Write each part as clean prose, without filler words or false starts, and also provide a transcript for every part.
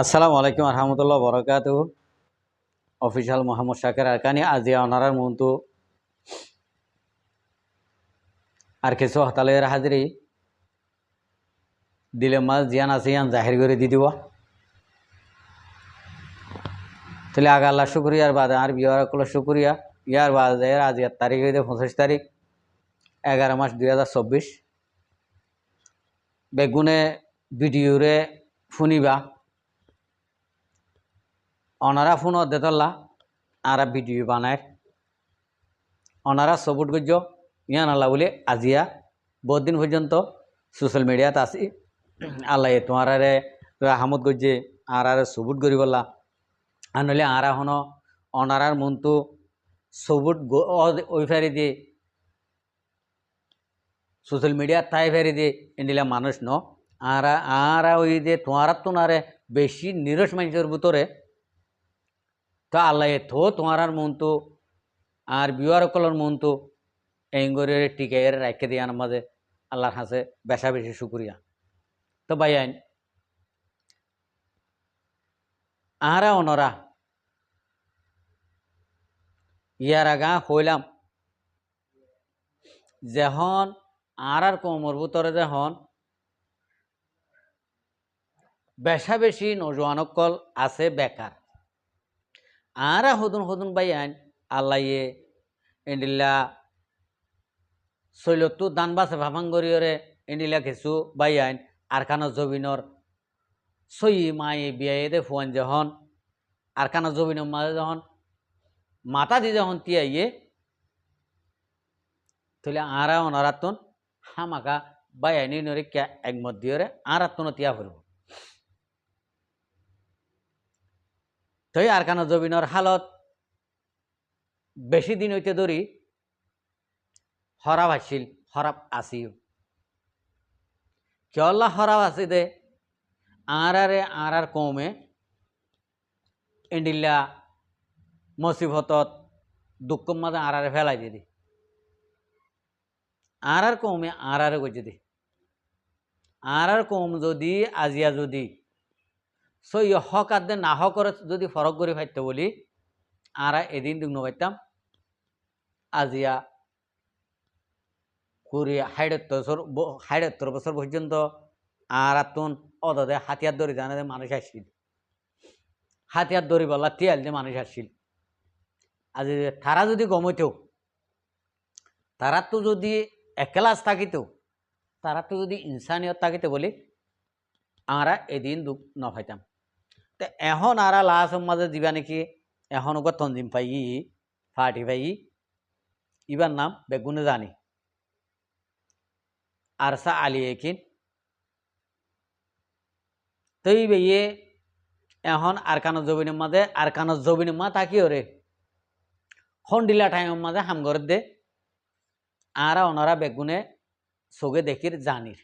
আসসালামু আলাইকুম রহমতুল্লাহ বরকাত অফিসিয়াল মোহাম্মদ শাকের আরকানি আজিয়া অনারার মন্তু আর কিছু হতালের হাজিরি দিলে মাছ জিয়ান আছে ইয়ান জাহির করে দি দিব তাহলে আগা আল্লাহ শুক্রিয়ার বাদে আর বিয়ারকুল্লাহ শুক্রিয়া ইয়ার বাদে আজিয়ার তারিখ হইতে 25 তারিখ 11 মাস 2024 বেগুনে ভিডিওরে শুনিবা অনারা ফোন দেতল্লা আর ভিডিও বানায় অনারা সপোর্ট করছ ইয়ান আল্লাহ বলে আজিয়া বহুত দিন পর্যন্ত সোশ্যাল মিডিয়াত আসি আল্লাহ তোমারে রাহামত গজ্জে আর সবুট করি বললা আর নইলে আর এখন অনারার মনটো সবুট ওই ফেরি দিয়ে সোশ্যাল মিডিয়াত তাই ফেরি দিয়ে এনিলা মানুষ ন আর ওই যে তোমার তো নারে বেশি নিরস মানুষের ভিতরে তো আল্লাহ তোমার মনটো আর বিওয়ার কলর মনটো এঙ্গরে টিকে রাখে দিয়ে মাঝে আল্লাহর হাসে বেশা বেশি শুক্রিয়া তো ভাই আইন আহারা অনরা ইয়ার আগা হইলাম যখন আর কোমর ভিতরে যখন বেশা বেশি নজওয়ানকল আছে বেকার আর হদুন ভাই আইন আল্লাহ এন্ডিল্লা শৈলতু দান বাসে ভাভাঙ্গরিয়রে এন্ডিলা কিছু বাই আইন আরকানো জবিনর সই মায়ে বিয়ে দে ফুয়ান যখন আরকানো জবিনর মাঝে যখন মাথা দিয়ে যখন তিয়াইয়ে তাহলে আরা অনারাতন হামাকা বাই আইনি নরে কে একমত দিয়রে আরাতন তিয়া ফুরব তাই আরকানো জবিনর হালত বেশি দিন হইতে ধরি হরাব আসিল হরাব আসিও কেল্লা হরাব আসি দে আর কমে এন্ডিল্লা মুসিবতত দুঃখ মাঝে আর ফেলাই দিদি আর কমে আর গজে দি আর কম যদি আজিয়া যদি সই হক আদে না হকরে যদি ফরক করে ফাইতে বলি আর এদিন দুগ্ন পাইতাম আজিয়া কুড়ি ৭৭ বছর পর্যন্ত আর তুন অদে হাতিয়ার দড়ি জানে মানুষ আসছিল হাতিয়ার দড়ি বলা তিয়াল যে মানুষ আসছিল আজ তারা যদি গমইতেও তারা তো যদি একলাস থাকিতেও তারা তো যদি ইনসানিয়ত থাকিতে বলি আমরা এদিন দুঃখ ন পাইতাম তো এখন আর লাশ মাঝে দিবা নাকি এখন ওকে তঞ্জিম পাই ফাটি পাই ইবার নাম বেগুনে জানি আরসা আলী একিন তৈ বেয়ে এখন আরকানো জবিনের মা তাকি ওরে হন্ডিলা টাইমের মাঝে হামগর দে আর ওনারা বেগুনে চোখে দেখির জানির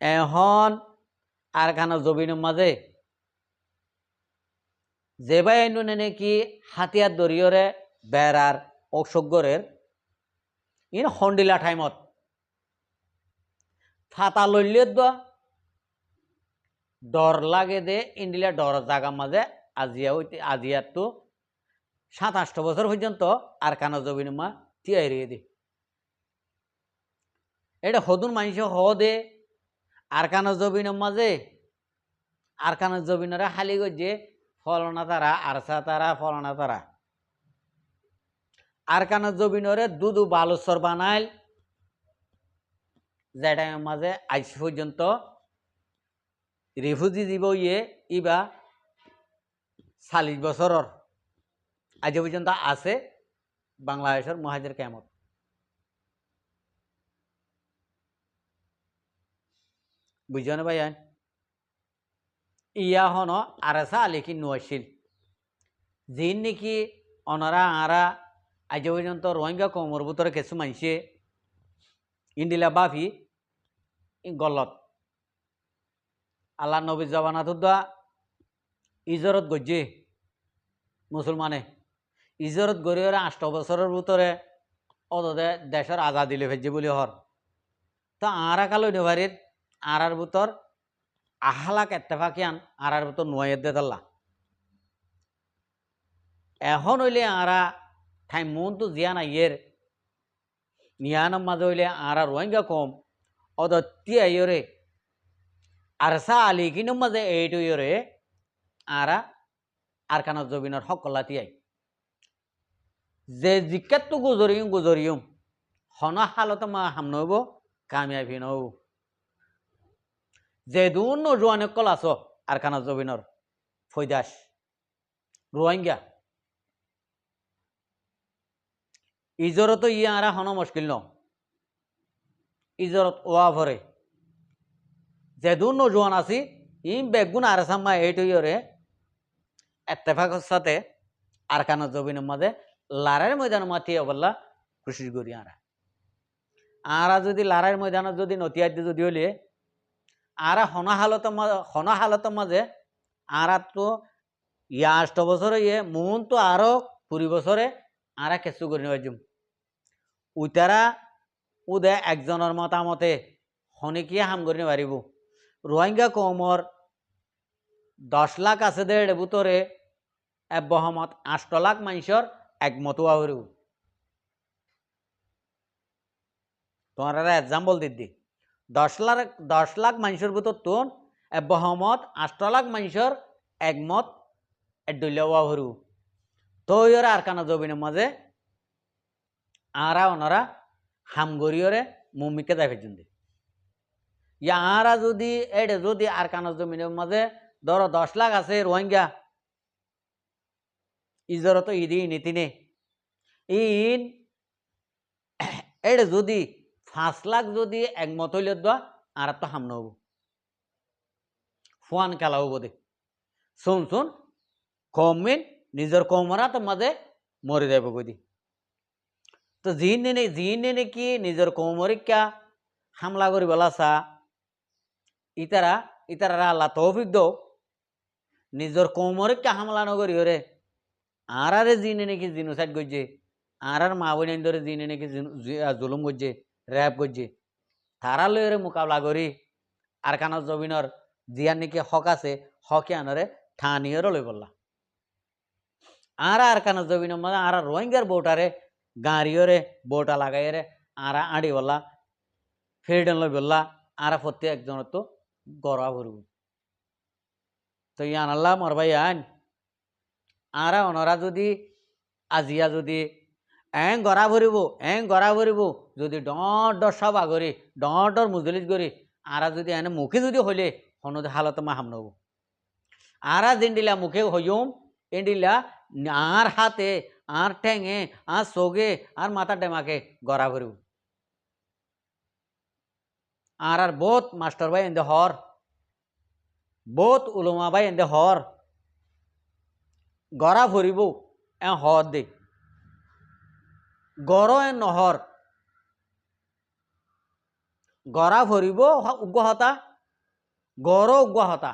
এখন আরকানো জবিনের মাঝে যে ভাই নুনে নাকি হাতিয়ার দরিয়রে বেড়ার অসজ্ঞরের ইন হন্ডিলা টাইমত ফাতা লইলে ডর লাগে দে ইন্ডিলা ডর জাগা মাঝে আজিয়া তো ২৭ বছর পর্যন্ত আর কানা জবিন মা তিয়াই রে দে এটা হদুন মানুষ হ দে আর কানা জবিনের মাঝে আর কানা জবিনরা হালি গজে ফলনা তারা আরসা তারা ফলনা তারা আর কানা জবিনরে দুদু বালুসর বানাইল যে টাইমের মাঝে আজ পর্যন্ত রিফিউজি দিব ইবা ৪০ বছরের আজ পর্যন্ত আছে বাংলাদেশের মহাজের কেমত বুঝছেন ভাই ইয়া হন আরসা আলিকি নোয়াশিল যিন নাকি অনারা আরা আজ পর্যন্ত রোহিঙ্গা কমর ভিতরে কিছু মানুষে ইন্ডিলা বাফি গলত আল্লাহ নবী জবানাত ইজরত গজ্জে মুসলমানে ইজরত গড়িয়ে ৮ বছরের ভিতরে অদে দেশের আজাদি লে ফেলছে বলে হর তো আর কালো নেভারির আর ভিতর আহলাক এত্তেফাকিয়ান আরার তো নোয়াইয়ের দে দাল্লা এখন হইলে আরা ঠাই মন তো জিয়ান আইয়ের নিয়ানোর মাঝে হইলে আরা রোহিঙ্গা কম অদত্তি আইয়রে আরসা আলী কিনুর মাঝে এইটু ইয়রে আরা আরকানত জবিনের সকলাতি আই যে জিকাত তো গুজরিয়ম হন হালত মা হাম নব কামিয়াবি নব যে দুন নজওয়ানে কল আস আরকানত জবিনর ফৈদাস রোহিঙ্গা ইজরত ইয়ে আরা হন মুশকিল ন ইজরত ওয়া ভরে যে দুন নজওয়ান আছি ইম বেগুন আরসাম্মা এইটু ইয়রে এত্তেফাকর সাথে আরকানত জবিনের মাঝে লারের ময়দান মাতিয়ে বললা খুশি করি আরা যদি লারের ময়দানত যদি নতিয়ার দিয়ে যদি হলে আরা হনাহালতের মাঝে আরা তো ইয়া ৮ বছরে ইয়ে মন তো আরো ২০ বছরে আরা কেঁচু করি নেওয়ার উইতারা উদে একজনের মতামতে হনিকিয়ে হাম করি পারিব রোহিঙ্গা কমর ১০ লাখ আছে দেড় বুতরে বহমত ৮ লাখ মানুষের একমত হওয়া হরিব তোমার এক্সাম্পল দিদি ১০ লাখ মানুষের ভিতর তো বহমত ৮ লাখ মানুষের একমত এডলিয়া হওয়া হরিব তো ইয়রে আরকানা জবিনের মাঝে আরা ওনারা হামগরিয়রে মুমিকে যাই ফেলছেন ইয়া আরা যদি এডে যদি আরকানা জমিনের মাঝে ধরো ১০ লাখ আছে রোহিঙ্গা ইজর তো ঈদি নীতিনে ইন এডে যদি ৫ লাখ যদি একমত হইলে দোয়া আর তো হাম নহব ফুয়ান খেলা হব দে শুন কমিন নিজের কমরা তো মাঝে মরে যাবে কই দি তো জিনে কি নিজের কৌমরিকা হামলা করি বলা চা ইতারা আল্লাহ তৌফিক দো নিজের কৌমরিকা হামলা নগরি ওরে আরে জিনে নাকি জিনোসাইড করছে আর মা বোন ধরে জিনে নাকি জুলুম করছে র্যাপ করছে তারা লইরে মোকাবলা করি আরকানত জবিনর জিয়ার নাকি হক আছে হকে আনরে ঠানিয়রও লই বললা আর আরকানত জবিনের মানে আর রোহিঙ্গার বউটারে গাঁড়িওরে বউটা লাগাইরে আরা আড়ি বললা ফেরিডন লই বললা আরা প্রত্যেক একজনের তো গড়া ভরব তো ইয়ান আল্লাহ মর ভাই আইন আরা ওনারা যদি আজিয়া যদি গড়া ভরিব যদি ডর সব আগরি ডর মুজলিস করি আরা যদি এনে মুখে যদি হইলে হনদে হালত মা হাম নব আরা জিন্ডিলা মুখে হইম এন্ডিলা আর হাতে আর ঠেঙে আর সোগে আর মাথা ডেমাকে গড়া ভরিব আর বহুত মাস্টার ভাই এন্দে হর বহুত উলমা ভাই এন্দে হর গড়া ভরিব হর দে গড় নহর গড়া ভরিব উগ্রহতা গড় উগ্রহতা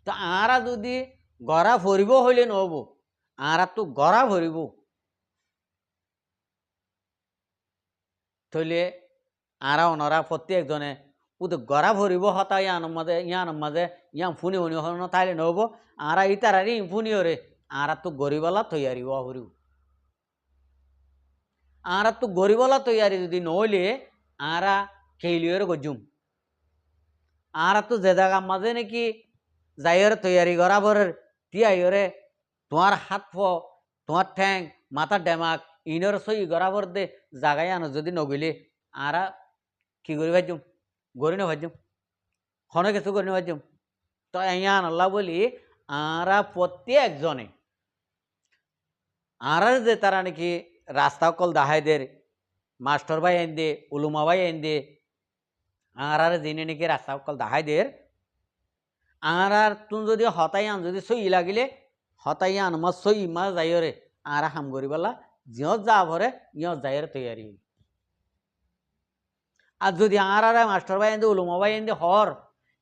তো আরা যদি গড়া ভরিব হইলে নহব আর তো গড়া ভরিব থইলে আরা ওনারা প্রত্যেকজনে উদ গড়া ভরিব হতা ইয়ান মাঝে ইয়াম ফুনি শুনি হন তাইলে নহব আরা ইতারারি ফুনি ওরে আরা তো গরিবলা তৈয়ারি হরিব আরা তো গরিবলা তৈয়ারি যদি নহলে আরা খেলিওরে গজুম আরা তো যে জায়গা মাঝে নাকি যাইরে তৈয়ারি করা ভরের তিয়াইরে তোমার হাত তোমার ঠ্যাং মাথার ডেমাক ইনর সই গড়া ভর দে জাগাই আনো যদি নগিলে আরা কি করি ভাজুম গড়ি না ভাজুম হনে কিছু করি না ভাজুম তো ইয়ান আল্লাহ বলি আরা প্রত্যেকজনে আরা যে তারা নাকি রাস্তা কল দাহাই দের মাস্টার ভাই আইন দে উলুমা ভাই আইন দে আর জিনে নাকি রাস্তা কল দাহাই দের আর তুমি যদি হতাই আন যদি সই লাগিলে হতাই আন মা সই মা যাইরে আর হাম করি বলা জিয়ত যা ভরে ইয়ত যাইরে তৈয়ারি আর যদি আর মাস্টার ভাই এনে উলুমা ভাই এনে হর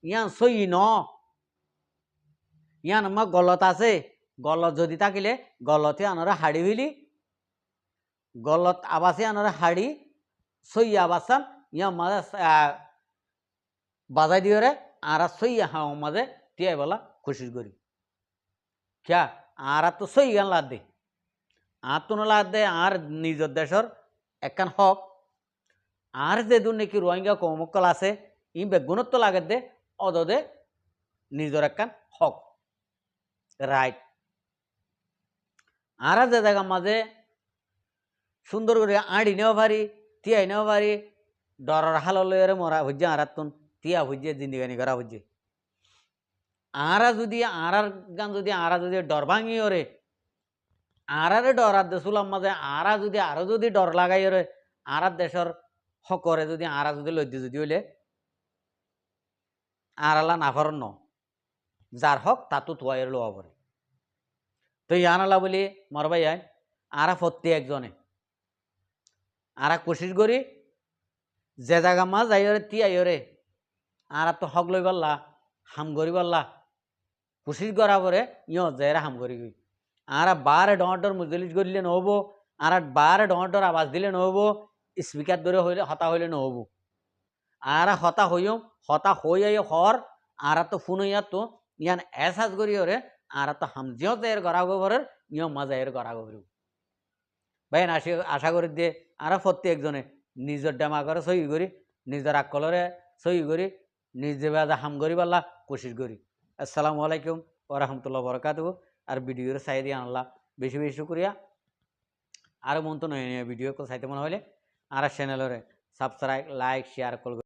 ইয়ান সই ন ইয়ান আমার গলত আছে গলত যদি থাকিলে গলতে আনরে হাড়ি হইলি গলত আবাসে আনরে হাড়ি সই আবাসান ইয়া মাঝে বাজাই দিয়ে আর সই হাও মাঝে টিয়াই বলা কোশিশ করি ক্যা আর তো সই গান লাদ দে আর তো লাদ দে আর নিজের দেশের একখান হক আর যে দূর নাকি রোহিঙ্গা কমকল আছে ই বেগুণত্ব লাগে দে অদদে নিজের একখান হক রাইট আর যে জায়গা মাঝে সুন্দর করে আড়ি নেওয়া পারি তিয়াই নেওয়া পারি ডরার হাল লইরে মরা হইছে আর তুন তিয়া হইছে জিন্দিগানি করা হইছে আরা যদি আরার গান যদি আরা যদি ডর ভাঙি ওরে আরারে ডরার দেশুলাম মাঝে আরা যদি আরো যদি ডর লাগাই ওরে আরার দেশের হকরে যদি আরা যদি লইতে যদি হইলে আরালা নাফারন ন যার হক তাতো তোয়াইয়ের লোয়া পড়ে তো ইয়ানালা বলি মরবাই আইন আরা ফত্তি একজনে আরা কোশিশ করি যে জায়গা মা যাইরে তি আইরে আর তো হক লই পারলা হাম করি পারলা কোশিশ করা পরে ইয় যাইরা হাম করি গই আর বারে ডর মুজলিস করলে নহব আর বারে ডর আওয়াজ দিলে নহব স্পিকার ধরে হইলে হতা হইলে নহব আর হতা হইও হতা হই আই হর আর তো ফোন হইয়া তো ইয়ান এসাজ করি ওরে আর তো হাম জিও যাইর গড়া গোবরের ইয় মাজাইর গড়া গোবর ভাই আশা করি দিয়ে আর প্রত্যেকজনে নিজের ডেমা করে সহি করি নিজের আকলরে সহি করি নিজে বাজা হাম করি পাল্লা কোশিশ করি আসসালামু আলাইকুম ওয়া রাহমাতুল্লাহি ওয়া বারাকাতুহু আর ভিডিওর চাই দিয়ে আনলা বেশি বেশি করিয়া আর মন তো নয় ভিডিও চাইতে মনে হলে আর চ্যানেলরে সাবস্ক্রাইব লাইক শেয়ার করবে।